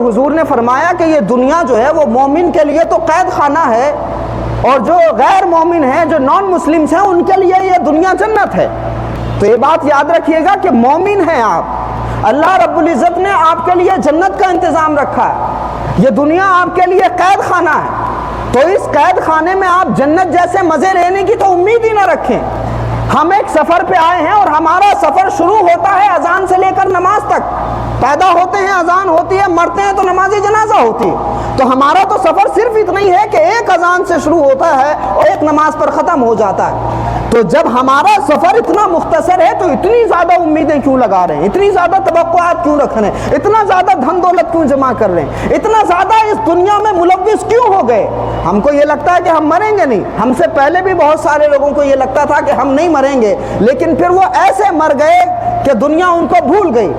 हुजूर ने फरमाया कि ये दुनिया जो है वो मोमिन के लिए तो कैद खाना है, और जो गैर मोमिन हैं, जो नॉन मुस्लिम्स हैं, उनके लिए ये दुनिया जन्नत है। तो ये बात याद रखिएगा कि मोमिन हैं आप, अल्लाह रब्बुल इज़्ज़त ने आपके लिए जन्नत का इंतज़ाम रखा है, ये दुनिया आपके लिए कैद खाना है। तो इस कैद खाने में आप जन्नत जैसे मज़े लेने की तो उम्मीद ही ना रखें। हम एक सफ़र पे आए हैं और हमारा सफ़र शुरू होता है अजान से लेकर नमाज तक। पैदा होते हैं अजान होती है, मरते हैं तो नमाज जनाजा होती है। तो हमारा तो सफ़र सिर्फ इतना ही है कि एक अजान से शुरू होता है और एक नमाज पर ख़त्म हो जाता है। तो जब हमारा सफ़र इतना मुख्तसर है तो इतनी ज़्यादा उम्मीदें क्यों लगा रहे हैं, इतनी ज़्यादा तवक्कुआत क्यों रख रहे हैं, इतना ज़्यादा धन दौलत क्यों जमा कर रहे हैं, इतना ज़्यादा इस दुनिया में मुलव्विस क्यों हो गए। हमको ये लगता है कि हम मरेंगे नहीं। हमसे पहले भी बहुत सारे लोगों को ये लगता था कि हम नहीं मरेंगे, लेकिन फिर वो ऐसे मर गए कि दुनिया उनको भूल गई।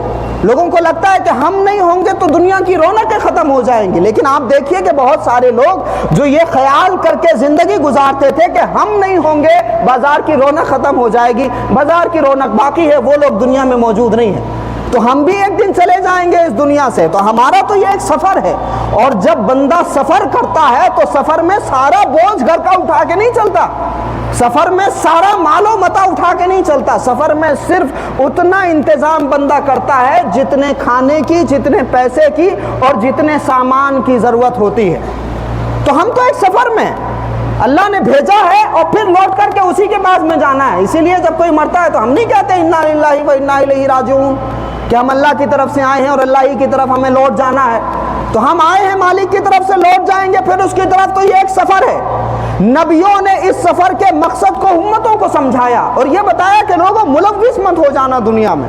लोगों को लगता है कि हम नहीं होंगे तो दुनिया की रौनकें ख़त्म हो जाएंगी, लेकिन आप देखिए कि बहुत सारे लोग जो ये ख्याल करके ज़िंदगी गुजारते थे कि हम नहीं होंगे, बाज़ार की रौनक ख़त्म हो जाएगी, बाज़ार की रौनक बाकी है, वो लोग दुनिया में मौजूद नहीं है। तो हम भी एक दिन चले जाएंगे इस दुनिया से। तो हमारा तो ये एक सफ़र है, और जब बंदा सफ़र करता है तो सफ़र में सारा बोझ घर का उठा के नहीं चलता, सफ़र में सारा मालो मता उठा के नहीं चलता। सफ़र में सिर्फ उतना इंतज़ाम बंदा करता है जितने खाने की, जितने पैसे की और जितने सामान की ज़रूरत होती है। तो हम तो एक सफ़र में अल्लाह ने भेजा है और फिर लौट करके उसी के पास में जाना है। इसीलिए जब कोई मरता है तो हम नहीं कहते इन्ना लिल्लाहि व इन्ना इलैहि राजिऊन, कि हम अल्लाह की तरफ से आए हैं और अल्लाह ही की तरफ हमें लौट जाना है। तो हम आए हैं मालिक की तरफ से, लौट जाएंगे फिर उसकी तरफ। तो ये एक सफ़र है। नबियों ने इस सफ़र के मकसद को उम्मतों को समझाया और ये बताया कि लोगों मुलव्विस मत हो जाना, दुनिया में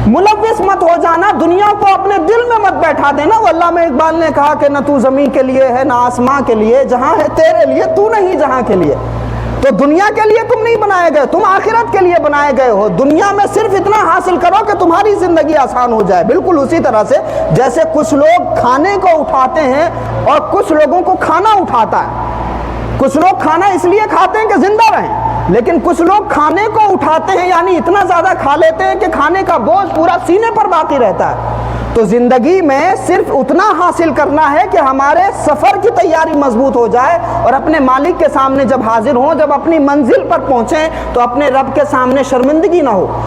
मुलव्विस मत हो जाना, दुनिया को अपने दिल में मत बैठा देना। वो अल्लामा इकबाल ने कहा कि न तू ज़मीन के लिए है, ना आसमां के लिए, जहाँ है तेरे लिए, तू नहीं जहाँ के लिए। तो दुनिया के लिए तुम नहीं बनाए गए, तुम आखिरत के लिए बनाए गए हो। दुनिया में सिर्फ इतना हासिल करो कि तुम्हारी जिंदगी आसान हो जाए। बिल्कुल उसी तरह से जैसे कुछ लोग खाने को उठाते हैं और कुछ लोगों को खाना उठाता है। कुछ लोग खाना इसलिए खाते हैं कि जिंदा रहें, लेकिन कुछ लोग खाने को उठाते हैं, यानी इतना ज्यादा खा लेते हैं कि खाने का बोझ पूरा सीने पर बाकी रहता है। तो जिंदगी में सिर्फ उतना हासिल करना है कि हमारे सफर की तैयारी मजबूत हो जाए और अपने मालिक के सामने जब हाजिर हों, जब अपनी मंजिल पर पहुंचें तो अपने रब के सामने शर्मिंदगी ना हो।